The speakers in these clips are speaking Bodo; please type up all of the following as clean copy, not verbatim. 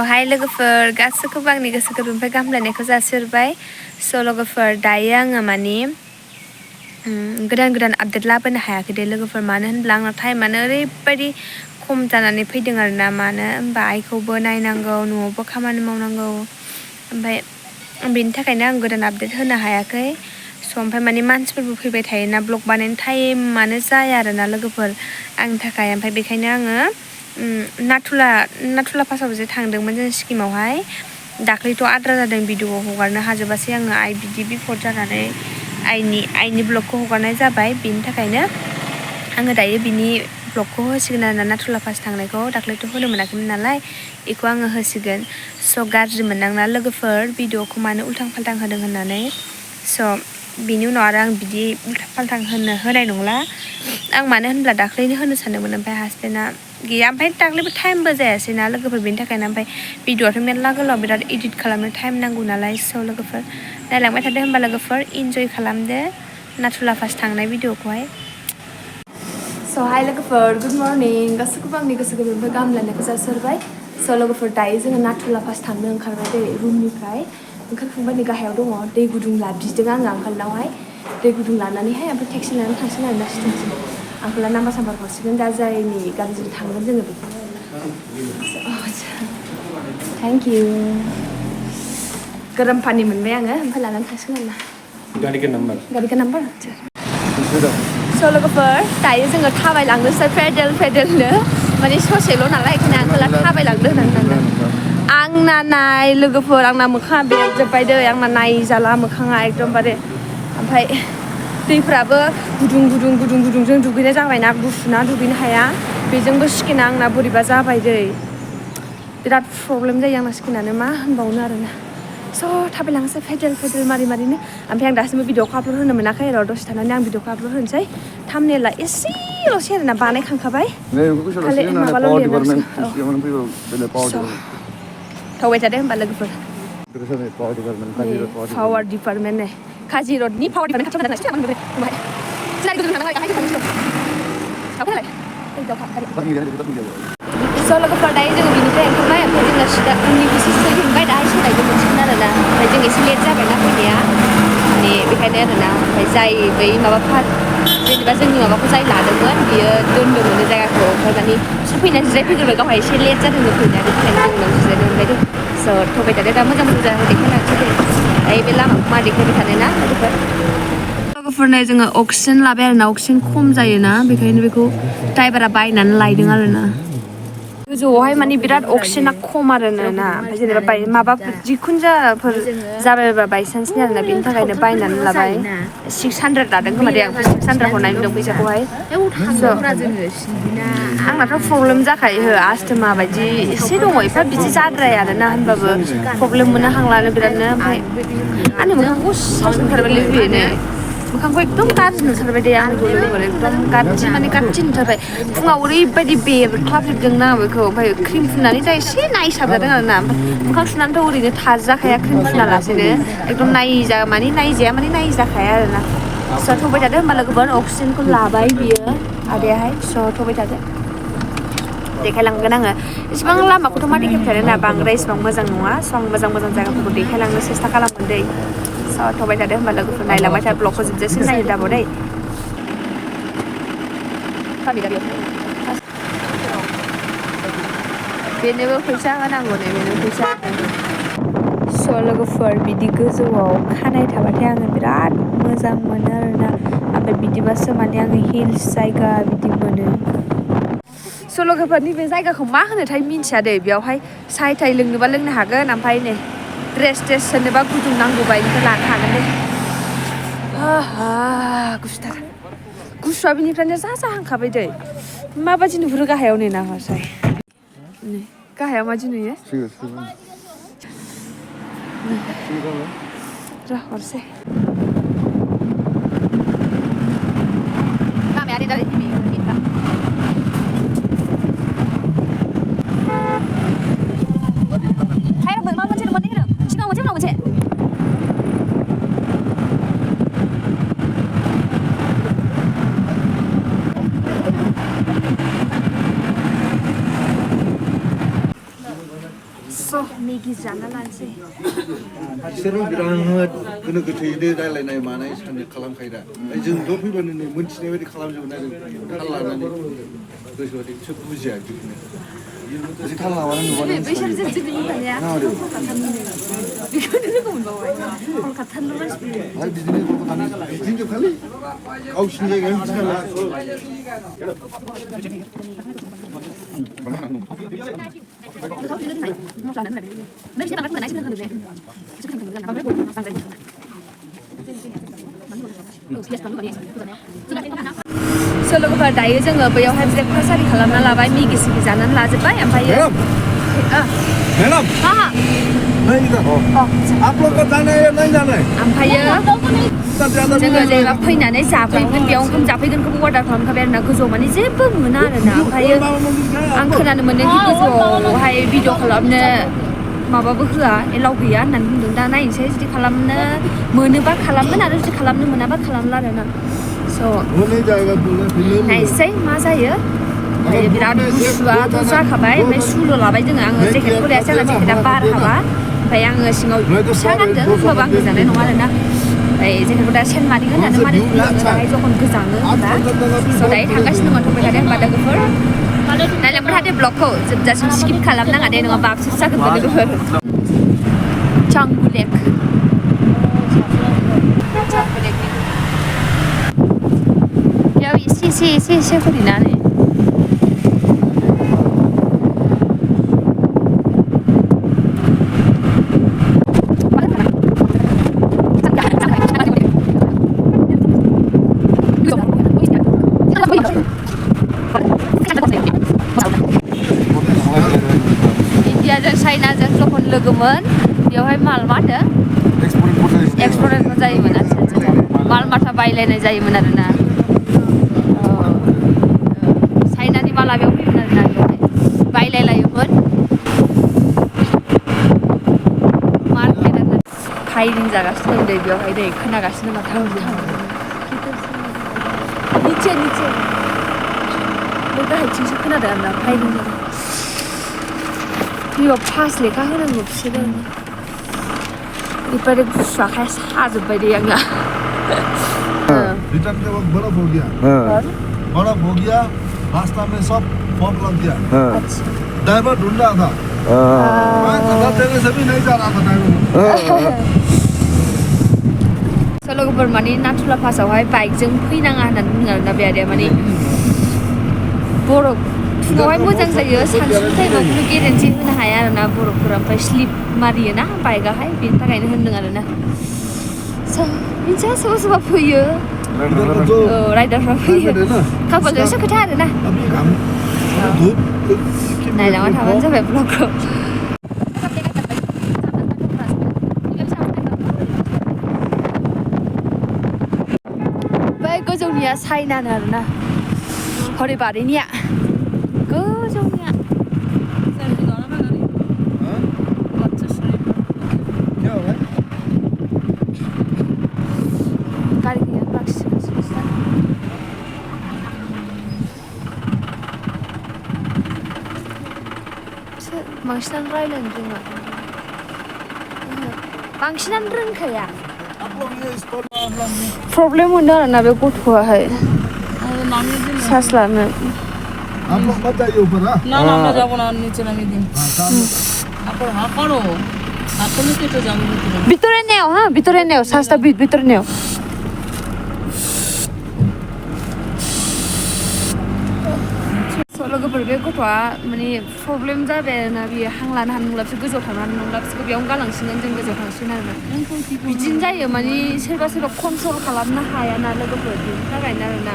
हाय लोगोफोर गासैखौबो आंनि गोसो गोरबोनिफ्राय गाहाम हामलायनायखौ जासिहरबाय। लोगोफोर दायो आङो माने गोदान आपडेट लाबोनो हायाखै दे लोगोफोर, मानो होनब्ला आंनाव टाइमानो ओरैबायदि खम जानानै फैदों आरोना। मानो होनबा आइखौबो नायनांगौ, न'आवबो खामानि मावनांगौ, ओमफ्राय बेनि थाखायनो आं गोदान आपडेट होनो हायाखै। ओमफ्राय माने मानसिफोरबो फैबाय थायोना, ब्लग बानायनो टाइमानो जाया आरोना लोगोफोर आंनि थाखाय। ओमफ्राय बेखायनो आङो नाथुला पासाव जे थांदोंमोन जों सिक्किमावहाय, दाख्लैथ' आद्रा जादों भिडिअ हगारनो हाजोबासै आङो। आइ बिदि बिपद जानानै आइनि ब्लगखौ हगारनाय जाबाय। बेनि थाखायनो आङो दायो बिनि ब्लगखौ होसिगोन आरोना, नाथुला पास थांनायखौ। दाख्लैथ' होनो मोनाखैमोन नालाय बेखौ आङो होसिगोन। गाज्रि मोननांना लोगोफोर भिडिअखौ मानो उल्थां फाल्थां होदों होननानै। बिनि उनाव आरो आं बिदि उल्थां फाल्थां होनाय नंला आं, मानो होनब्ला दाख्लैनो होनो सानदोंमोन, ओमफ्राय हासबेन्डआ गैया। ओमफ्राय दाख्लैबो टाइमबो जायासै ना लोगोफोर, बेनि थाखायनो। ओमफ्राय भिडिअआथ' मेरला गोलाव, बिराद इदिट खालामनो टाइम नांगौ नालाय। लोगोफोर नायलांबाय थादो होमबा लोगोफोर, इन्जय खालामदो नाथुला पास थांनाय भिडिअखौहाय। हाय लोगोफोर, गुड मर्निं। गासैखौबो आंनि गोसो गोरबोनिफ्राय गाहाम हामलायनायखौ जासिहरबाय। लोगोफोर दायो जोङो नाथुला पास थांनो ओंखारबाय दै रुमनिफ्राय। ओंखारखांबाय नै गाहायाव दङ, दै गुदुं बिदों आङो आंखालनावहाय। दै गुदुं लानानैहाय ओमफ्राय टेक्सि लानानै थांसिगोन आरोना स्टेनसिम। आंखाला नाम्बार साम्बार हरसिगोन दा, जायनि गारिजों थांगोन जोङो बेखौनो। Thank you. गरम पानि मोनबाय आङो, ओमफ्राय लानानै थांसिगोन आरोना। गारि का नाम्बार लोगोफोर दायो जोङो थाबायलांनोसै पेदेलनो, माने ससेल' नालाय बेखायनो आंखाला थाबायलांदो होननानै थांदों। आंना नाय लोगोफोर, आंना मोखाङा बेरजोब्बाय दै, आंना नायजाला मोखाङा एकदमबारे। ओमफ्राय दैफ्राबो गुदुंजों दुगैनाय जाबायना, गुसुना दुगैनो हाया। बेजोंबो स्किना आंना बोरैबा जाबाय दै, बिराद प्रब्लेम जायो आंना स्किनानो, मा होनबावनो आरोना। थाबायलांनोसै पेदेल मारिनो। ओमफ्राय आं दासिमबो भिडिअखौ आपल'ड होनो मोनाखै र', दसे थानानै आं भिडिअखौ आपल'ड होनोसै। थाम्बनेला एसेल'सै आरोना, बानायखांखाबाय, खालि माबाल' लिरनांसिगौ। थगायबाय थादो होमबा लोगोफोर। पावार डिपार्टमेन्ट नै काजिरडनि पावार डिपार्टमेन्ट खाथियाव लोगोफोर दायो जोङो बिनिफ्राय ओंखारबाय, ओमफ्राय जोंना सिदा उननिफ्रायसो सोहैबाय, दाहाय सोलायनो मोनसिगोन आरोना। ओमफ्राय जों एसे लेट जाबायना फैनाया, माने बेखायनो आरोना। ओमफ्राय जाय बै जेनेबा जोंनि माबाखौ जाय लादोंमोन बियो दोनदोंमोन जायगाखौ, ओमफ्राय माने फैनानै जिरायफैग्रोबाय, गावहा एसे लेट जादोंमोन फैनाया, बेनि थाखायनो जों उनाव जिरायनो मोनबाय दै। थगाय थादो, दा मोजां देखायलांसै दै। दायो बे लामाखौ मा देखायबाय थानो ना लोगोफोर नै जोङो अक्सिजेन लाबाय आरोना, अक्सिजेन खम जायोना, बेखायनो बेखौ ड्राइभारा बायनानै लायदों आरोना। गोजौआवहाय माने बिराद अक्सिजेना खम आरोना, ओमफ्राय जेनेबा माबाफोर जिखुनु जाफोर जाबायबा बायसान्सनि आरोना, बेनि थाखायनो बायनानै लाबाय। 600 लादों खोमा दे, आं 600 हरनाय नुदों फैसाखौहाय। आंनाथ' प्रब्लेम जाखायो, आस्थमा बायदि एसे दङ, एफा बिदि जाद्राया आरोना, होनबाबो प्रब्लेम मोनो हां लानो बिरादनो। ओमफ्राय आंनि मोखांखौ साइस नुथारबायलै बेनो, मोखांखौ एकदम गाज्रि नुथारबाय दे आंनिखौ लोगोफोर, एकदम गाज्रि माने गाज्रि नुथारबाय। फुङाव ओरैबायदि बेरख्लाबजोबदोंना आं बेखौ, ओमफ्राय क्रिम फुननानै जा एसे नायसाबजादों आरोना। ओमफ्राय मोखां सुनानैथ' ओरैनो थाजाखाया क्रिम फुनालासेनो, एकदम नायजाया माने नायजाखाया आरोना। थगाय थादो होमबा लोगोफोर, अक्सिजेनखौ लाबाय बियो आदायाहाय। थगाय थादो, देखायलांगोन आङो। इसिबां लामाखौथ' मा देखायबाय थानो ना, बांद्राय इसिबां मोजां नङा। आं मोजां जायगाफोरखौ देखायलांनो सेस्था खालामगोन दै। थगाय थादो होमबा लोगोफोर, नायलांबाय था, ब्लगखौ जोबजासिम नायनो दाबाव दै। बेनोबो फैसा होनांगौ नै, बेनो फैसा। लोगोफोर बिदि गोजौआव खानाय थाबाथाय आङो बिराद मोजां मोनो आरोना। ओमफ्राय बिदिबासो माने आङो हिल्स जायगा बिदि मोनो। लोगोफोर नैबे जायगाखौ मा होनोथाय मिन्थिया दै, बेयावहाय साय थाय लोंनोबा लोंनो हागोन, ओमफ्राय नै ड्रेस सोरनोबा गुदुं नांगौबा बेनिफ्राय लानो हागोन दै। गुसुथार, गुसुआ बिनिफ्रायनो जाहांखाबाय दै। माबादि नुहुरो गाहायाव नै नाहरसाय, गाहायाव मादि नुयो र' हरसै। मेगि जाना लानोसै बिसोरो बिराद गोनो गोथोयै रायलायनाय मानाय साननो खालामखायो दा जोंथ' फैबानो नै मोनथिनाय बायदि खालामजोबो आरो थाल लानानै गोसोबायदि सोब बुजिया बिदिनो एसे थाल लाबानो नुबानो बैसोर जों जोंनि बुंखानाया कलकातानि बेखौनो लोगो मोनबावबाय कलकातानि मानसिफोर आरो बिदिनो कलकातानि बिदिनो जोबखालि गावसिनि जायगायाव लोगोफोर दायो जोङो बैयावहाय ब्रेकफास्ट आरि खालामना लाबाय मेगि सिगि जानानै लाजोब्बाय ओमफ्रायो मैडम हाँ नहीं इधर आप लोग का जाना है या नहीं जाना है ओमफ्रायो जोङो जेनेबा फैनानै जाफैगोन बेयाव ओंखाम जाफैगोनखौबो अर्डार खालामखाबाय आरोना गोजौआव माने जेबो मोना आरोना ओमफ्रायो आं खोनानो मोनदों कि गोजौआवहाय भिडिअ खालामनो माबाबो होआ एलाउ गैया होननानै बुंदों दा नायनोसै जुदि खालामनो मोनोबा खालामगोन आरो जुदि खालामनो मोनाबा खालामला आरोना स' नायसै मा जायो ओमफ्राय बिराद गुसुआथ' जाखाबाय ओमफ्राय सुल' लाबाय जोङो आङो जेकेटखौ लायासै आंना जेकेटआ बार हाबा ओमफ्राय आङो सिङाव फिसा गानदों होमबाबो आं गोजांनाय नङा आरोना ओमफ्राय जेकेटखौ दा सेन मारिगोन होननानै मारिखौनो दाहाय जखन गोजाङो होनबा स' दायो थांगासिनो दङ थांबाय थादों होनबा लोगोफोर नायलांबाय थादो ब्लगखौ जोबजासिम स्किप खालामनाङा दे नङाबा आबसुस जागोन लोगोफोर चांगुलेक बेयाव एसे हरिनानै इन्डियाजों चाइनाजों जखन लोगोमोन बेवहाय माल मा होनदों एक्सपर्ट जायोमोन आচ্ছা माल माथा बायलायनाय जायोमोन आरोना चाइनानि माला बेयाव फैयोमोन आरोना बेवहाय बायलायलायोमोन मार्केट आरोना फायरिं जागासिनो दं दै बेवहाय दै खोनागासिनो दं थां निचे बे गाहायथिंसो खोनादों आरोना फायरिं जादों बेयाव पास लेखा होनांगौ बिसोरो ओरैबायदि गुसु आखाया साजोब्बाय दे आंना रिटर्न के वक्त बर्फ हो गया बर्फ हो गया रास्ता में सब फॉग लग गया ड्राइवर ढूंढ रहा था मैं खबर देने से भी नहीं जा रहा था ड्राइवर लोगोफोर माने नाथुला पासावहाय बाइकजों फैनाङा होननानै बुङो आरोना बे आदाया माने बरफ फुङावहाय मोजां जायो सानसु टाइमाव खुनु गेरेन्टि होनो हाया आरोना बरफफोरा ओमफ्राय स्लिप मारियोना बाइकआहाय बेनि थाखायनो होनदों आरोना मिथिया सोरबा सोरबा फैयो राइडारफ्रा फैयो खाफालजोंसो खोथा आरोना नायलांबाय थाबानो जाबाय ब्लगखौ बै गोजौनिया चाइनानो आरोना हरिबारिनिया गोजौनिया गारि गैया बाखिसिगासिनो बांसिनानो रायलायनो रोङा बांसिनानो रोंखाया प्रब्लेम मोनो आरोना बे गथ'आहाय सास लानो आप लोग मत जाइए ऊपर हाँ না না আমরা যাবো না নিচে নামিয়ে দিন তারপর হা করো আর তুমি কেটে যাবে ভিতরে ভিতরে নেও হ্যাঁ ভিতরে নেও সাসটা ভিতরে নেও लोगोफोर बे गथ'आ माने प्रब्लेम जाबाय आरोना बियो हां लानो हानाय नंला बिसोर गोजौआव थांनो हानाय नंला बिसोरखौ बेयावनो गालांसिगोन जों गोजौआव थांसिगोन आरोना बिदिनो जायो माने सोरबा कन्ट्रल खालामनो हायाना लोगोफोर बेनि थाखायनो आरोना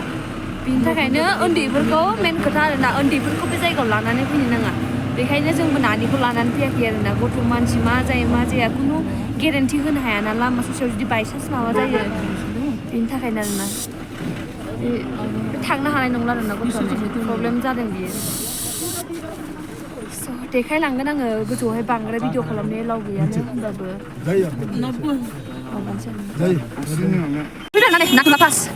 बिनि थाखायनो उन्दैफोरखौ मेन खोथा आरोना उन्दैफोरखौ बे जायगायाव लानानै फैनो नाङा बेखायनो जोंबो नानिखौ लानानै फैयाखै आरोना गथ' मानसि मा जायो मा जाया खुनु गेरेन्टि होनो हायाना लामा ससेयाव जुदि बायसान्स माबा जायो बेनि थाखायनो आरोना थांनो हानाय नंला आरोना गथ'आ प्रब्लेम जादों बियो देखायलांगोन आङो गोजौआवहाय बांद्राय भिडिअ खालामनाय एलाउ गैयानो होनबाबो Udah nane, nak lepas.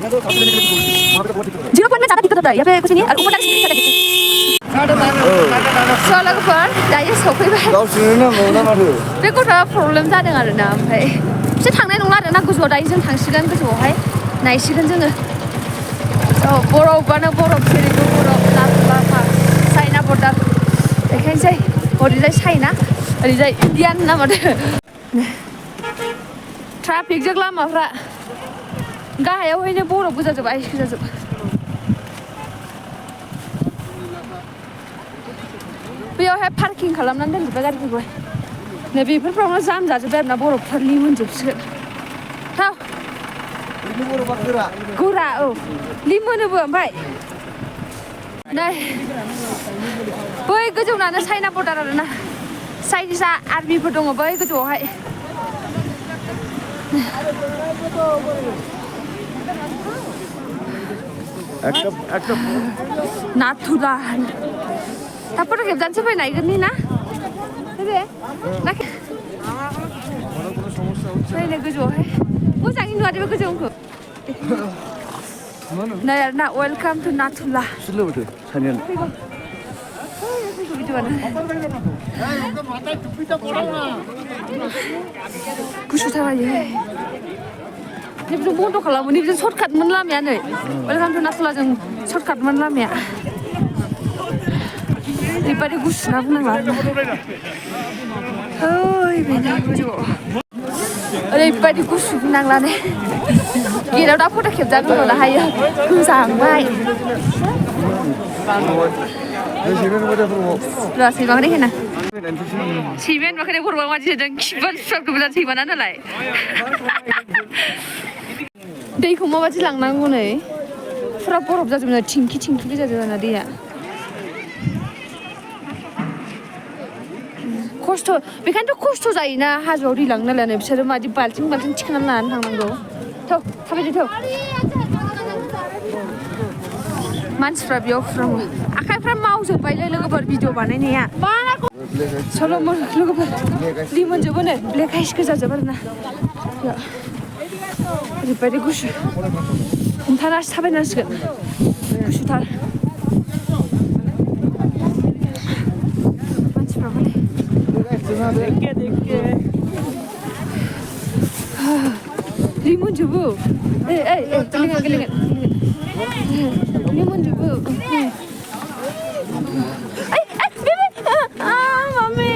Zero point में ज़्यादा दिक्कत होता है यहाँ पे कुछ नहीं है और ऊपर जाने से दिक्कत soalnya kemarin daya सौफैबाय गावसोरनो नांगौ ना माथो बे गथ'आ प्रब्लेम जादों आरोना ओमफ्राय बिसोर थांनाय नंला आरोना गोजौआव दायो जों थांसिगोन गोजौआवहाय नायसिगोन जोङो बरफआनो बरफ जेरैबो बरफ लामा चाइना बर्डार देखायनोसै ओरैजाय चाइना ओरैजाय इण्डियान ना माथो ट्राफिकजों लामाफ्रा गाहायावहायनो बरफ गोजाजोब आइस गोजाजोब बेयावहाय पार्किं खालामनानै दोनजोब्बाय गारिफोरखौ नै बेफोरफ्रावनो जाम जाजोब्बाय आरोना बरफफोर लिमोनजोबसिगोन थाव गोरा औ लिमोनोबो ओमफ्राय नै बै गोजौनानो चाइना बर्डार आरोना चाइनिसआ आर्मिफोर दङ बै गोजौआवहाय नाथुला दा फट' खेबजानोसै फै नायगोननि ना फैनो गोजौआवहाय मोजाङै नुवादे बे गोजौखौ नै आरोना वेलकाम टु नाथुला गुसु थाबायो नैबेजों बन्द' खालामो नैबेजों सर्टकाटमोन लामाया नै वेलकाम टु नाथुलाजों सर्टकाटमोन लामाया ओरैबादि गुसु ना बुंनांला बेनो गोजौआव ओरैबादि गुसु बुंनांला ने गेटआव दा फट' खेबजागोन र' दाहायो गोजांबाय र' सैमाखौ देखायना सैमाया नुवाखै बर'आ मादि जादों खिबा फिसाबो गोजान सैमाना नालाय दैखौ माबादि लांनांगौ नै फुरा बरफ जाजोबो थिंखि थिंखि गोजाजोब ना दैया खस्थ' बेखायनोथ' खस्थ' जायोना हाजोआव दै लांनो नालाय बिसोरो मादि बाल्थिं बाल्थिं थिखोनानै लानानै थांनांगौ थौ थाबायदो थौ मानसिफ्रा बेयाव फुराङो आखाइफ्रा मावजोब्बायलै लोगोफोर भिडिअ बानायनाया सल'मोन लोगोफोर लिमोनजोबो नै ब्लेक आइस गोजाजोब आरोना ओरैबायदि गुसु हमथानासो थाबायनांसिगोन गुसुथार मानसिफ्रा माने लिमोनजोबो गेलेगोन गेलेगोन लिमोनजोबो मामि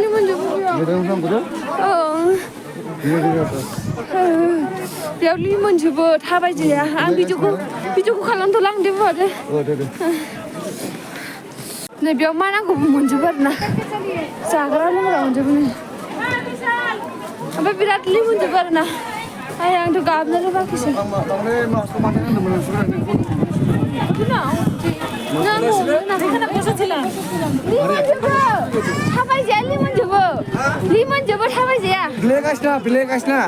लिमोनजोबो बेयाव लिमोनजोबो थाबायजाया आं भिडिअखौ खालामथ'ला आं दे बुंहरदो नै बेयाव मा नांगौबो मोनजोबो आरोना जाग्रा लोंग्रा मोनजोबो नै ओमफ्राय बिराद लिमोनजोबो आरोना आंथ' गाबनोनो बाखिसै थाबायजाया लिमोनजोबो थाबायजाया ब्लेक आइस ना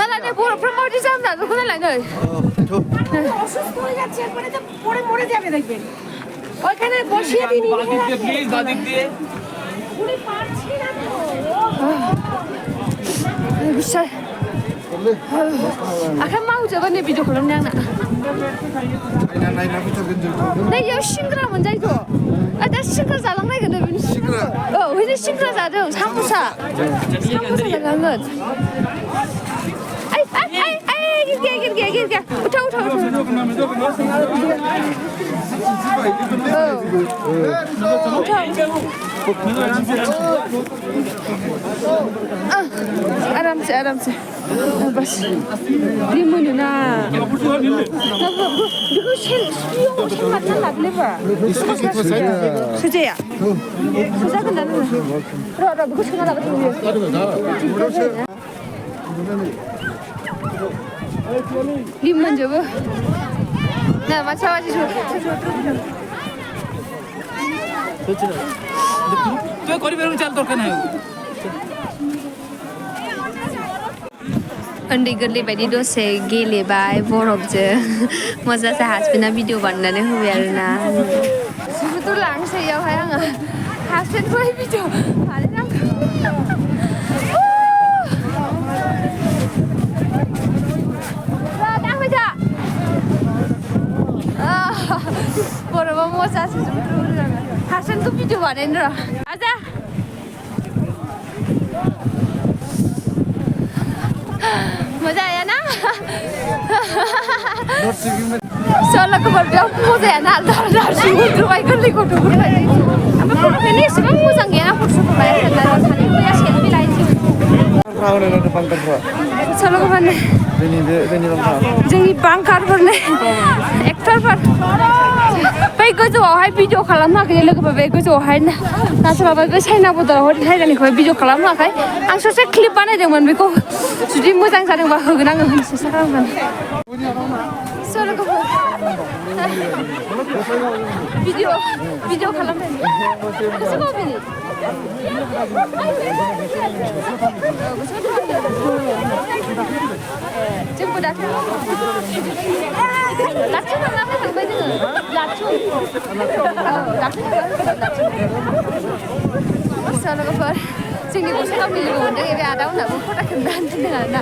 नालाय नै बरफफ्रा माबायदि जाम नाजोबखो नालाय नै ওইখানে বসিয়ে দিন প্লিজ বাদিক দিয়ে উনি পারছি না তো বিশ্বাস আখা মাউজोबो नै भिडिअ खालामनो आंना नै याव सिंग्रा मोनजायोथ' दा सिंग्रा जालांनायगोन नै बिनि सिंग्रा औ बिनि सिंग्रा जादों साम'सा जालांगोन गिरगिया उठाव आरामसे बस लिमोनो ना बेखौ सेलमारना लाबोलेबा सोजाया सोजागोन ना र' बेखौ सोना लाबो लिमोनजोबो ना मानसिया तो करिबेरु चाल दरकार नाही उन्दै गोरलै बायदि दसे गेलेबाय बरफजों मोजांसो हासबेन्डआ भिडिअ बानायनानै होबाय आरोना जिबोथ' लांसै इयावहाय आङो हासबेन्डखौहाय भिडिअ बानायनांगौ दांफैदा बर'बा मजासो हासबेन्डखौ भिडिअ बानायनो र' आजा मजा आया ना लोगोफोर बेयाव मजायानो आलदा आलदा उन्दुबाय गोरलै गथ'फोरबाय ओमफ्राय फट'खौनो एसेबां मोजां गैयाना फट'फोरखौ लायाखै सानैबो सेलफि लायनोसै लोगोफोरनो जोंनि बांकारफोरनो एक्टरफोर बै गोजौआवहाय भिडिअ खालामहोआखै लोगोफोर बे गोजौआवहाय नाथायबा बे चाइना बर्डारावहाय थाइरानिखौहाय भिडिअ खालामहोआखै आं ससे क्लिप बानायदोंमोन बेखौ जुदि मोजां जादोंबा होगोन आङो होनोसो खालामगोन लोगोफोर भिडिअ खालामदों गोसोखौ बिनि जोंबो दाथ' लाथिख' थांना फैखांबाय जोङो लाथिख' लोगोफोर जोंनि गंसे गावनि लोगो मोनदों बे आदा उनाबो फटा खेबना दोनदों आरोना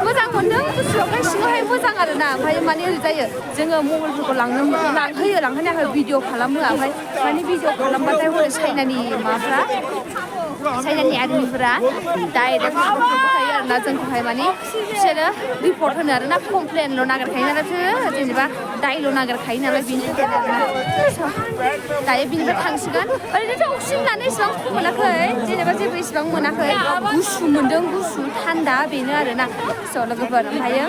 मोजां मोनदों गुसुआवहाय सिङावहाय मोजां आरोना ओमफ्राय माने ओरै जायो जोङो मबाइलफोरखौ लांहोनायाखै भिडिअ खालामहोआ ओमफ्राय माने भिडिअ खालामबाथाय हरै चाइनानि माबाफ्रा चाइनानि आर्मिफोरा डाइरेक्ट होखायो आरोना जोंखौहाय माने बिसोरो रिपर्ट होनो आरोना कमप्लेनल' नागिरखायो नालाय बिसोरो जेनेबा दायल' नागिरखायो नालाय बिनि थाखाय आरोना दायो बिनिफ्राय थांसिगोन ओरैनोथ' अक्सिजेन लानो इसेबां खम मोनाखै जेनेबा जेबो इसेबां मोनाखै गुसु मोन्दों गुसु थान्दा बेनो आरोना लोगोफोर ओमफ्रायो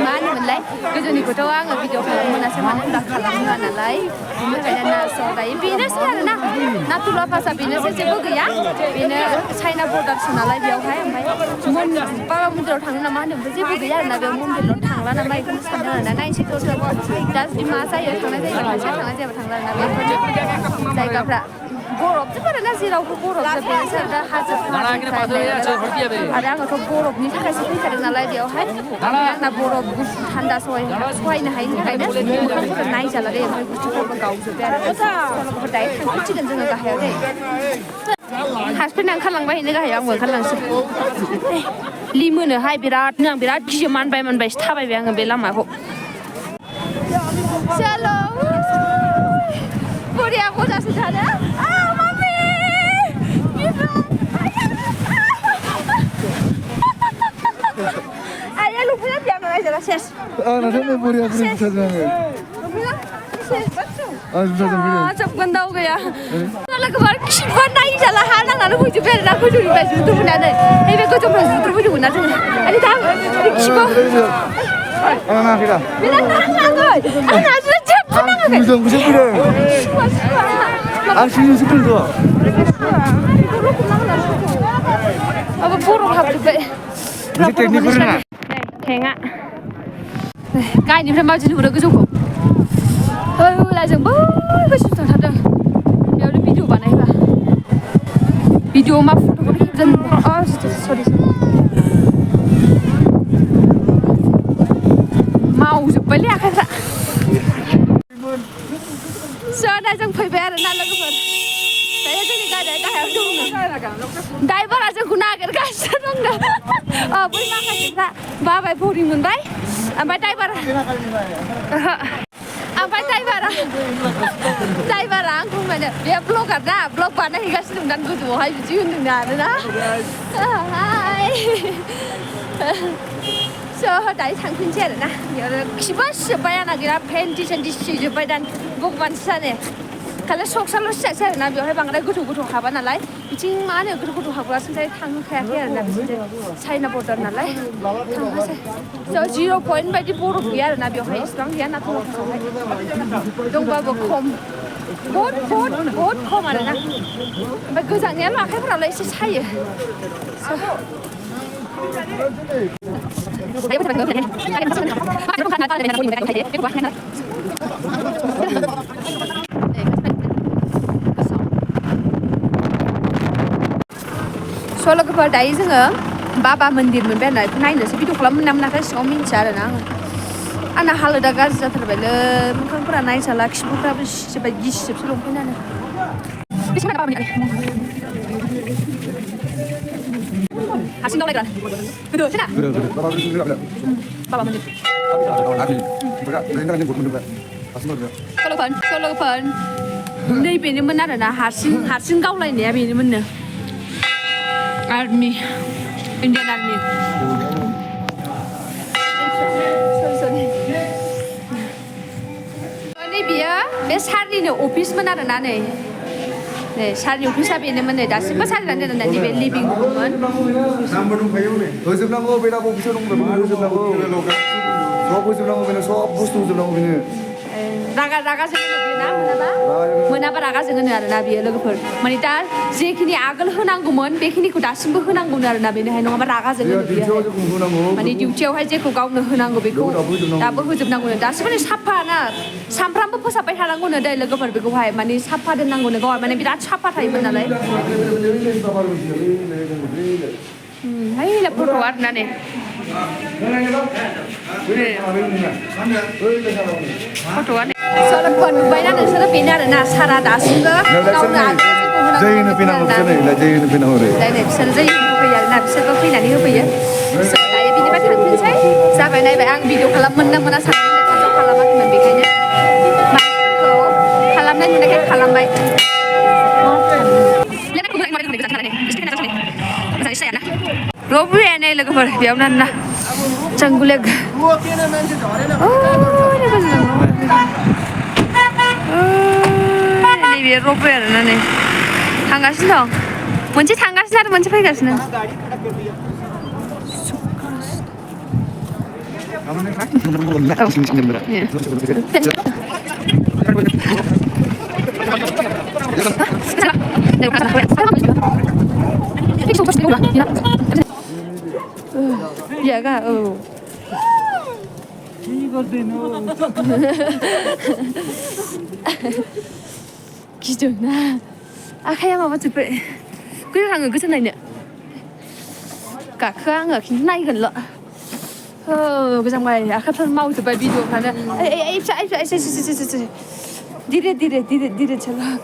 मा होनोमोनलाय गोजौनिखौथ' आङो भिडिअ खालामनो मोनासै मानो होनबा खालामहोआ नालाय बिनि थाखायनो दायो बेनोसै आरोना नाथुला पासआ बेनोसै जेबो गैया बेनो चाइना बर्डारसो नालाय बेयावहाय ओमफ्राय बाबा मन्दिराव थांनो नामा होनदों जेबो गैया आरोना बेयाव मन्दिराव थांला नामा बेखौनो सानदों आरोना नायनोसै दा जुदि मा जायो थांनाय जायोबा थांसै थांनाय जायाबा थांला आरोना बेफोरनो जायगाफ्रा बरफजोब आरोना जेरावबो बरफजोब बेनोसै आरो हाजो आरो आङोथ' बरफनि थाखायसो फैखादों नालाय बेयावहाय आंना बरफ गुसु थान्दा सहायनो हायिनि थाखायनो मोखांफोरखौ नायजाला दे ओमफ्राय गुसुफोरबो गावजोब्बाय आरो दायो थांफिनसिगोन जोङो गाहायाव दे हासबेन्डआ ओंखारलांबाय हैनो गाहायाव आंबो ओंखारलांसै लिमोनोहाय बिरादनो आं बिराद गियो मानबायसो थाबायबाय आङो बे लामाखौ चलो बरिया मजासो जादों आया लुबैया बियानो रायजाला सेस नाथाय बरिया बुथारदों आङो जोबगोन दाउ गैया लोगोफोर खिबा नायजाला हा नांनानै फैजोब्बाय आरोना गोजौनिफ्राय जुद्रुबोनानै नैबे गोजौनिफ्राय जुद्रुबोदोंमोन ना जोङो आरो दा खिबा बिराद नाङाखै आंना जेबो नाङाखै आं सिंजोंसो फैदों अब बरफ हाबजोब्बाय थेङा गाहायनिफ्राय माबायदि नुहुरो गोजौखौ जों बै गोसो थांथारदों बेयावनो भिडिअ बानायबा भिडिअ मा फट'खौ खेबजानो सरि मावजोब्बायलै आखाइफ्रा दा जों फैबाय आरोना लोगोफोर दायो जोंनि गारिया गाहायाव दङ ड्राइभारा जोंखौ नागिरगासिनो दङ बै माखासेफ्रा बाबाय बरि मोनबाय ओमफ्राय ड्राइभारा आंखौ होनबाय बे ब्लगार ना ब्लग बानायहैगासिनो दं दां गोजौआवहाय बिदि होनदों आरोना दायो थांफिनसै आरोना बेयाव खिबा सिजोब्बाय आंना गैया फेन्टि सेन्टि सिजोब्बाय दान भगबानसो जाने खालि सकसाल' सियासै आरोना बेवहाय बांद्राय गोथौ हाबा नालाय बिथिं मा होनो गोथौ हाबग्रासिमथाय थांखायाखै आरोना बिथिं चाइना बर्डार नालाय थांनोसै 0 बायदि बरफ गैया आरोना बेवहाय इसिबां गैया नाथुला पासआवहाय दंबाबो खम बहुद खम आरोना ओमफ्राय गोजांनायाल' आखाइफोरावलाय एसे सायो लोगोफोर दायो जोङो बाबा मन्दिर मोनबाय आरोना बेखौ नायनोसै भिडिअ खालामनो मोनाखै सिगाङाव मिन्थिया आरोना आंना हालोदा गाज्रि जाथारबायलै मोखांफोरा नायजाला खिबुफ्राबो सिजोब्बाय गिसिजोबसो लंपेन्टानो हारसिं दावलायग्रा गोदोसै ना 그래 나도 지금 그래 बाबा मोनदों 아니 뭐야 내가 지금 못 먹는 거야 무슨 말이야 सल'फोर नै बेनोमोन आरोना हारसिं गावलायनाया बेनोमोननो आर्मि इन्डियान आर्मि नै बियो बे सारनिनो अफिसमोन आरोना नै सारनि अफिसा बेनोमोन नै दासिमबो सालिनानै दोननाय नैबे लिभिं रुममोन 남부 좀 가요 होजोबनांगौ बेनाबो फैसा दंब्ला होजोबनांगौ सब होजोबनांगौ बेनो सब बुस्थु होजोबनांगौ बेनो रागा जोङो बेयो ना मोनाबा रागा जोङो आरोना बियो लोगोफोर माने दा जेखिनि आगोल होनांगौमोन बेखिनिखौ दासिमबो होनांगौनो आरोना बेनोहाय नङाबा रागा जोङो बियो माने डिउटियावहाय जेखौ गावनो होनांगौ बेखौ दाबो होजोबनांगौनो दासिमबो माने साफा ना सामफ्रामबो फोसाबबाय थानांगौनो दै लोगोफोर बेखौहाय माने साफा दोननांगौनो गावहा माने बिराद साफा थायोमोन नालाय हाय फट' आरोना नै फट'आ सल'फोर नुबायना नोंसोरो बेनो आरोना सारा दासिमबो गावनो जैनो फैनांगौ जैनो फैनांगौ बिसोर जै होफैयो आरोना बिसोरबो फैनानै होफैयो दायो बिनिफ्राय थांफिनसै जाबाय नायबाय आं भिडिअ खालामनो मोना सानदोंमोन लेखाजों खालामाखैमोन बेखायनो मानसिफोरखौ खालामनाय नुनायखाय खालामबाय रबुयानै लोगोफोर बेयावनो आरोना चांगुलेक नैबे रबुय आरोना नै थांगासिनो दं मोनसे थांगासिनो आरो मोनसे फैगासिनो 야가 기존나 아카야 마마 집에 그냥 하는 그 전에 cả khang ở khi nay gần lợ cái dòng này à khắp thân mau từ bài video phải nè ấy đi để chalo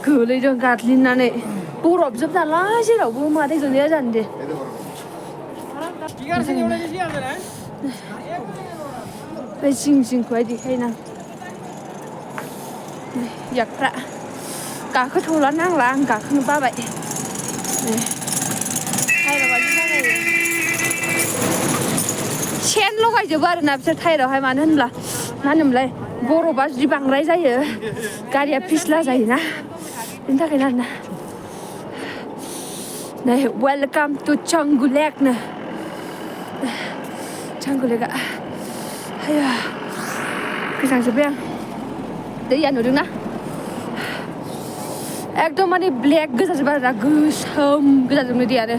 cứ lấy cho gạt lên này bù rộp giúp ta lá chứ đâu bù mà thấy rồi nhớ dần đi bây xin quay đi hay nào giặc ra cả cái thu lẫn ăn là ăn cả không ba vậy hay là như thế này chen lúc ấy giờ vợ nạp sẽ thay đổi hai màn hơn là nó nằm lại vô rồi bắt đi bằng lấy ra giờ cái gì pizza gì nè đến thế này nè này welcome to Changgulek nè Changgulek ạ hay à cái thằng sẽ biết để ăn được nè एकदम माने ब्लेक गोजा जोब आरोना गोसोम गोजा जोबनो दे आरो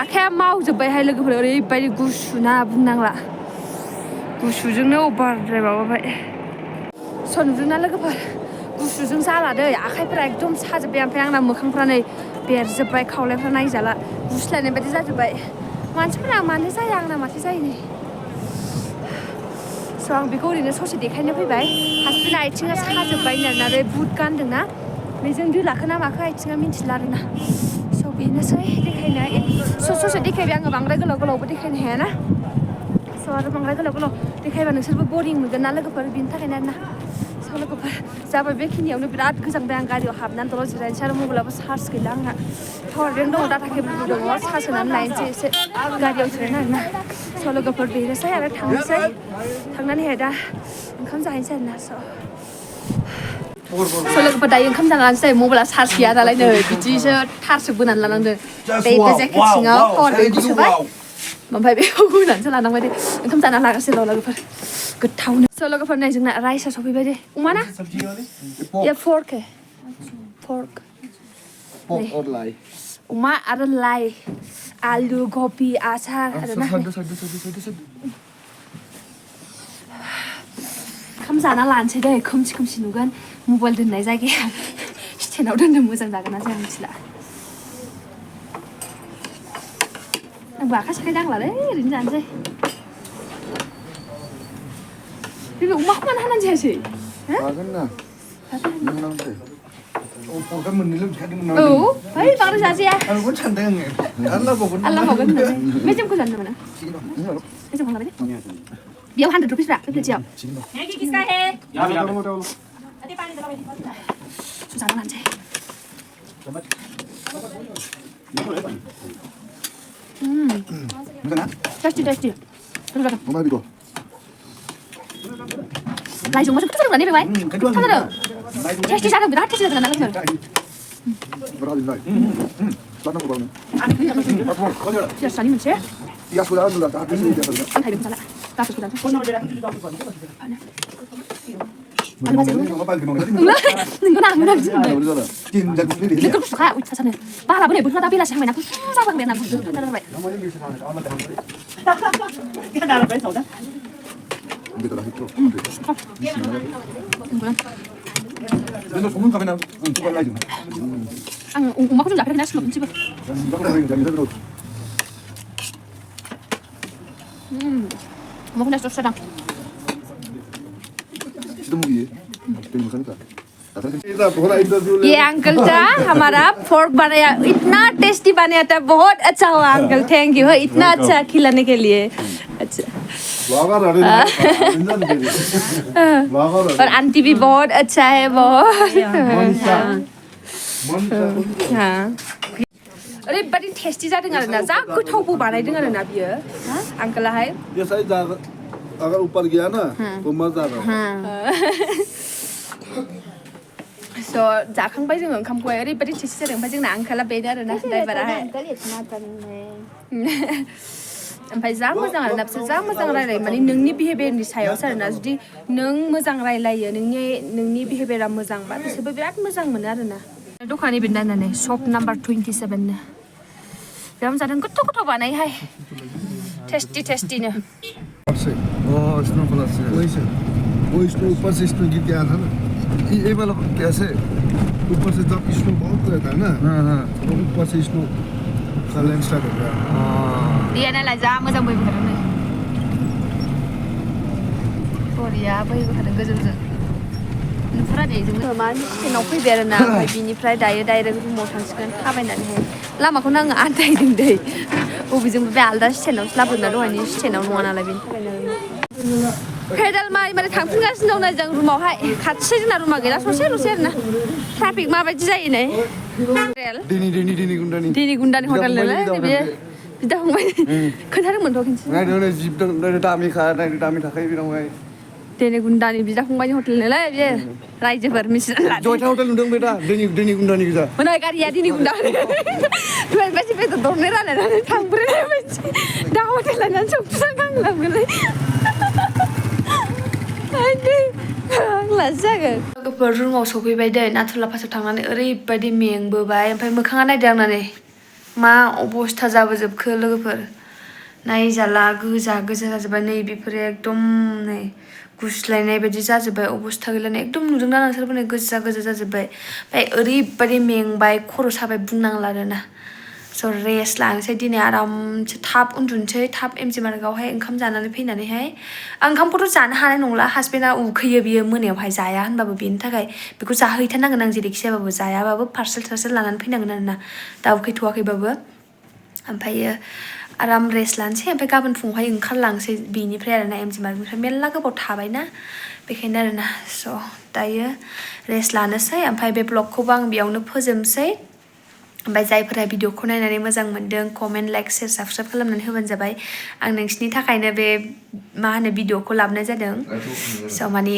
आखाया मावजोब्बायहाय लोगोफोर ओरैबायदि गुसुना बुंनांला गुसुजोंनो अभारद्राय माबाबाय सनुजोंना लोगोफोर गुसुजों जाला दै आखाइफोरा एकदम साजोब्बाय ओमफ्राय आंना मोखांफ्रा नै बेरजोब्बाय खावलायफ्रा नायजाला गुस्लायनाय बायदि जाजोब्बाय मानसिफोरा मानो जाया आंना माथो जायो नै स' आं बेखौ ओरैनो ससे देखायनो फैबाय हासबेन्डआ आथिङा साजोब्बाय आरोना बे बुट गानदोंना बेजों दोलाखोना माखो आथिङा मिन्थिला आरोना स' बेनोसै देखायनाय ससे देखायबाय आङो बांद्राय गोलावबो देखायनो हायाना स' आरो बांद्राय गोलाव देखायबा नोंसोरबो बरिं मोनगोन ना लोगोफोर बेनि थाखायनो आरोना स' लोगोफोर जाबाय बेखिनियावनो बिराद गोजांबाय आं गारियाव हाबनानै दल' जिरायनोसै आरो मबाइलाबो चार्ज गैला आंना पावार बेंक दङ डाटा केबोलबो दङ चार्ज होनानै लायनोसै एसे गारियाव जिरायनो आरोना स' लोगोफोर बेनोसै आरो थांनोसै थांनानैहाय दा ओंखाम जाहैनोसै आरोना स' लोगोफोर दायो ओंखाम जानानैसै मबाइला चार्ज गैया नालाय नै बिदिसो थारसो बोनानै लानांदों बे जेकेट सिङाव पावार बेंक सोबाय ओमफ्राय बेखौ होनानैसो लानांबाय दे ओंखाम जाना लागासिनो दं लोगोफोर गोथावनो स' लोगोफोर नै जोंना राइसआ सफैबाय दे अमा ना या पर्क अमा आरो लाइ आलु कबि आसार आरोना ओंखाम जाना लानोसै दे खोमसि नुगोन मबाइल दोननाय जायगाया स्टेन्डआव दोननो मोजां जागोन ना जाया मिथिला आंबो आखाइ साखाइ दांलालै ओरैनो जानोसै 그리고 엄마만 하는지 하시. 하겠나? 누나한테. 보다 문일을 찾는 거. Ấy, bạn sao chị? 아니 그 찬대응. 알라 보고. Allah 먹은 거. mấy trăm cô dần rồi nè. Mấy trăm không làm đấy. Biểu 100 rupees ra, được chưa? 여기 기사해. Chú sao nó làm gì? Tasty. Được rồi. 엄마 이거. Lại dùng mà cứ là đi được vậy? Thôi được. Tasty ra được, bị tasty ra được là được. 뭐라 그러나? 나는 거 봐는. Giờ sao đi mình sẽ? 야 소리 안 들라. 다 드시는 게 아니라. Ăn thầy đừng sao lại. Ta phải làm. 엄마 빨리 먹어. Đừng có làm nữa chứ. 우리잖아. 김 자꾸 들이. Đừng có xả lại. Ui, sao này? Ba là vấn đề bữa ta biết là sang mày nào cứ sao bằng mày làm cũng được vậy. cái nào là phải sầu đó. 근데 나 히트. Đừng 맨날 소문 가면 또 갈라지. ăn uống mắc cũng giả cái này cũng chưa. Mắc này sốt sao 시드무기. 되는 거니까. इधर थोड़ा इंटरव्यू ले ये अंकल था हमारा फोर्क बनाया इतना टेस्टी बनाया था बहुत अच्छा हुआ अंकल थैंक यू इतना अच्छा खिलाने के लिए अच्छा वागा रहे इंजन दे वागा रहे और आंटी भी बहुत अच्छा है बहुत मनसा हाँ ओरैबायदि टेस्टी जादों आरोना जा गोथावबो बानायदों आरोना बियो आंकलाहाय ये साइज अगर ऊपर गया ना तो मजा आएगा स' जाखांबाय जोङो ओंखामखौहाय ओरैबायदि टेस्टी जादों ओमफ्राय जोंना आंखाला बेनो आरोना ड्राइभाराहाय ओमफ्राय जा मोजां आरोना बिसोर जा मोजां रायलायो माने नोंनि बिहेभियारनि सायावसो आरोना जुदि नों मोजां रायलायो नोंनि बिहेभियारा मोजांबा बिसोरबो बिराद मोजां मोनो आरोना दखाननि बे नायनानै शप नाम्बार 27 नो बिराद जादों गोथाव बानायोहाय टेस्टीनो स्नो प्लस वो स्नो ऊपर से स्नो गिर गया था ना ये वाला कैसे ऊपर से जब स्नो बहुत रहता है ना तो ऊपर से स्नो का लैंडस्लाइड हो गया dia नायलाय जा मोजां बोहैबोखादों नै गरिया बोहैबोखादों गोजौजों नुहुरा दे जों मा स्टेनाव फैबाय आरोना ओमफ्राय बिनिफ्राय दायो डाइरेक्ट रुमाव थांसिगोन थाबायनानैहाय लामाखौनो आङो आन्दायदों दै बबेजोंबो बे आलदा स्टेनावसो लाबोना दहायनि स्टेनाव नङा नालाय बेनि थाखायनो पेडेल माने थांफिनगासिनो दं नै जों रुमावहाय खाथिसै जोंना रुमा गैला ससेल'सै आरोना ट्राफिक माबायदि जायो नै दैनि गुन्दानि हटेल नालाय बे बिदा फंबाय खोन्थादोंमोनथ' खिन्थु नायनो जिब दामिखा नायनो दामि थाखायो बेनावहाय दैनि गुन्दानि बिदा फंबायनि हटेल नालाय बे रायजोफोर मिथिनानै लादों जयथा हटेल नुदों बे दा दैनि गुन्दानि गोजा मोनै गारिया दैनि गुन्दा बेबायदि बेदर दरनै रानलायनानै थांब्रोनाय बायदि दा हटेल लायनानै संफिना गांलाबगोनलै लोगोफोर रुमाव सफैबाय दै नाथुला पासाव थांनानै ओरैबायदि मेंबोबाय ओमफ्राय मोखाङा नायदों आंनानै मा अबस्था जाबोजोबखो लोगोफोर नायजाला गोजा जाजोब्बाय नै बेफोरो एकदम नै गुस्लायनाय बायदि जाजोब्बाय अबस्था गैलानो एकदम नुदोंना नोंसोरबो नै गोजा जाजोब्बाय ओमफ्राय ओरैबायदि मेंबाय खर' साबाय बुंनांला आरोना स' रेस्ट लानोसै दिनै आरामसे थाब उन्दुनोसै थाब एमजि मार्गावहाय ओंखाम जानानै फैनानैहाय ओंखामखौथ' जानो हानाय नंला हासबेन्डआ उखैयो बियो मोनायावहाय जाया होनबाबो बेनि थाखाय बेखौ जाहैथारनांगोन आं जेरैखि जायाबाबो जायाबाबो पार्सेल लानानै फैनांगोन आरोना दा उखैथ'वाखैबाबो ओमफ्रायो आराम रेस्ट लानोसै ओमफ्राय गाबोन फुङावहाय ओंखारलांसै बेनिफ्राय आरोना एमजि मार्गनिफ्राय मेरला गोबाव थाबायना बेखायनो आरोना स' दायो रेस्ट लानोसै ओमफ्राय बे ब्लगखौबो आं बेयावनो फोजोबनोसै ओमफ्राय जायफोरा भिडिअखौ नायनानै मोजां मोन्दों कमेन्ट लाइक शेयार साबस्क्राइब खालामनानै होबानो जाबाय आं नोंसिनि थाखायनो बे मा होनो भिडिअखौ लाबोनाय जादों स' माने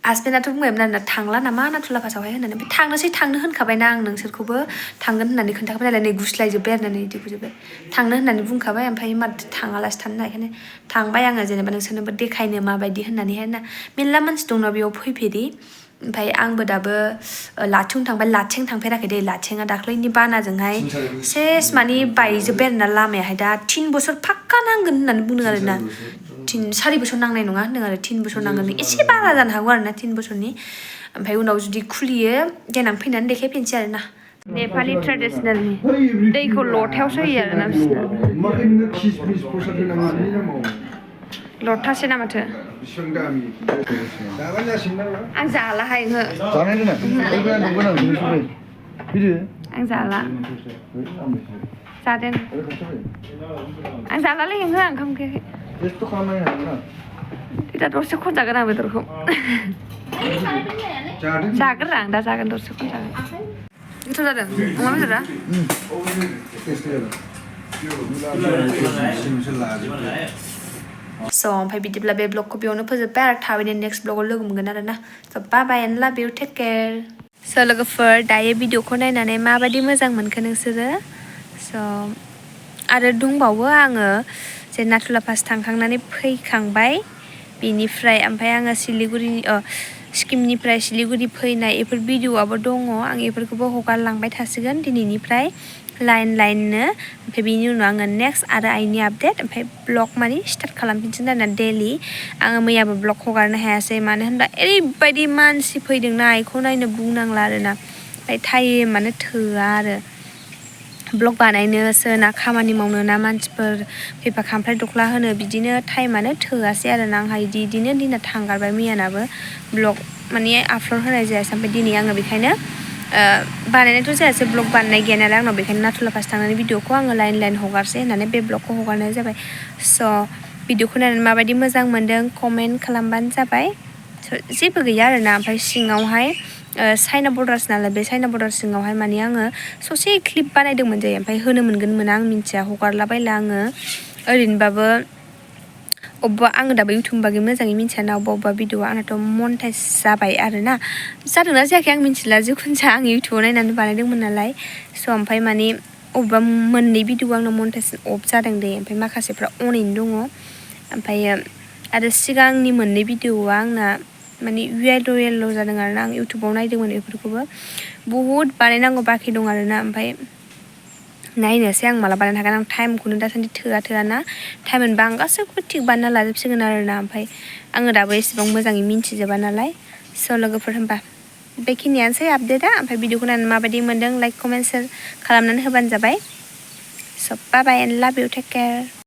हासबेन्डआथ' बुंबायमोन आरोना थांला नामा नाथुला पासावहाय होननानै ओमफ्राय थांनो होनखाबायना आं नोंसोरखौबो थांगोन होननानै खोन्थाखाबाय नालाय नै गुस्लायजोब्बाय आरोना नै दिगुजोब्बाय थांनो होननानै बुंखाबाय ओमफ्राय माथो थाङालासे थानो बेखायनो थांबाय आङो जेनेबा नोंसोरनोबो देखायनो माबायदि होननानैहाय ना मेरला मानसि दंना बेयाव फैफेरि ओमफ्राय आंबो दाबो लाथिं थांफेराखै दे लाथिंआ दाख्लैनि बानाजोंहाय सेस माने बायजोब्बाय आरोना लामायाहाय दा 3 बोसोर फाक्का नांगोन होननानै बुंदों आरोना 4 बोसोर नांनाय नङा होनदों आरो 3 बोसोर नांगोन एसे बारा जानो हागौ आरोना 3 बोसोरनि ओमफ्राय उनाव जुदि खुलियो देनां फैनानै देखायफिनसै आरोना नेपालि ट्रेडिसनेलनि दैखौ लथायावसो होयो आरोना बिसोरो लथासे ना माथो बेसेबां दामि जाबानो जासिगोन नामा आं जालाहाय ओहो जानाय दोना ओइब्ला नुगोन आं नोंसोरो फैदो आं जाला जादों आं जालालै ओहो आं ओंखाम उखैयाखै टेस्ट खालामनाय हागोन ना दा दरसे खनजागोन आं बेदरखौ जादों जागोन आं दा जागोन दरसे खनजागोन गोथाव जादों अमा बेदरा टेस्ट जादों स' ओमफ्राय बिदिब्ला बे ब्लगखौ बेयावनो फोजोब्बाय आरो थाबैनो नेक्स्ट ब्लगाव लोगो मोनगोन आरो ना स' बाय बाय एन्ड लाभ इउ टेक केयार स' लोगोफोर दायो भिडिअखौ नायनानै माबायदि मोजां मोनखो नोंसोरो स' आरो दंबावो आङो जे नाथुला पास थांखांनानै फैखांबाय बेनिफ्राय ओमफ्राय आङो सिक्किमनिफ्राय सिलिगुरि फैनाय बेफोर भिडिअआबो दङ आं बेफोरखौबो हगारलांबाय थासिगोन दिनैनिफ्राय लाइननो ओमफ्राय बेनि उनाव आङो नेक्स्ट आरो आइनि आपडेट ओमफ्राय ब्लग माने स्टार्ट खालामफिनसिगोन आरोना डेलि आङो मैयाबो ब्लग हगारनो हायासै मानो होनबा ओरैबायदि मानसि फैदोंना आइखौ नायनो बुंनांला आरोना ओमफ्राय टाइमानो थोआ आरो ब्लग बानायनोसो ना खामानि मावनो ना मानसिफोर फैबा खामफ्लाय दख्ला होनो बिदिनो टाइमानो थोआसै आरोना आंहा बिदिनो दिना थांगारबाय मैयानाबो ब्लग माने आपल'ड होनाय जायासै ओमफ्राय दिनै आङो बेखायनो बानायनायथ' जायासै ब्लग बानायनाय गैया नालाय आंनाव बेखायनो नाथुला पास थांनानै भिडिअखौ आङो लाइन हगारसै होननानै बे ब्लगखौ हगारनाय जाबाय स' भिडिअखौ नायनानै माबायदि मोजां मोन्दों कमेन्ट खालामबानो जाबाय जेबो गैया आरोना ओमफ्राय सिङावहाय चाइना बर्डार्स नालाय बे चाइना बर्डार सिङावहाय माने आङो ससे क्लिप बानायदोंमोन जायो ओमफ्राय होनो मोनगोन मोना आं मिन्थिया हगारलाबायला आङो ओरैनोबाबो अबेबा आङो दाबो इउटुबनि बागै मोजाङै मिन्थिया ना अबेबा भिडिअआ आंनाथ' मनेटाइज जाबाय आरोना जादोंना जायाखै आं मिन्थिला जिखुनु जाया आं इउटुबाव नायनानै बानायदोंमोन नालाय स' ओमफ्राय माने अबेबा मोननै भिडिअ आंना मनेटाइज अफ जादों दे ओमफ्राय माखासेफ्रा अनैनो दङ ओमफ्रायो आरो सिगांनि मोननै भिडिअआ आंना माने येल' जादों आरोना आं इउटुबाव नायदोंमोन बेफोरखौबो बुहुद बानायनांगौ बाखि दं आरोना ओमफ्राय नायनोसै आं माला बानायनो हागोन आं टाइमखौनो दासान्दि थोआ ना टाइम मोनबा आं गासैखौबो थिग बानायना लाजोबसिगोन आरोना ओमफ्राय आङो दाबो एसेबां मोजाङै मिन्थिजोबा नालाय स' लोगोफोर होनबा बेखिनियानोसै आपडेटआ ओमफ्राय भिडिअखौ नायनानै माबायदि मोन्दों लाइक कमेन्ट सेयार खालामनानै होबानो जाबाय स' बाय बाय एन्ड लाभ इउ टेक केयार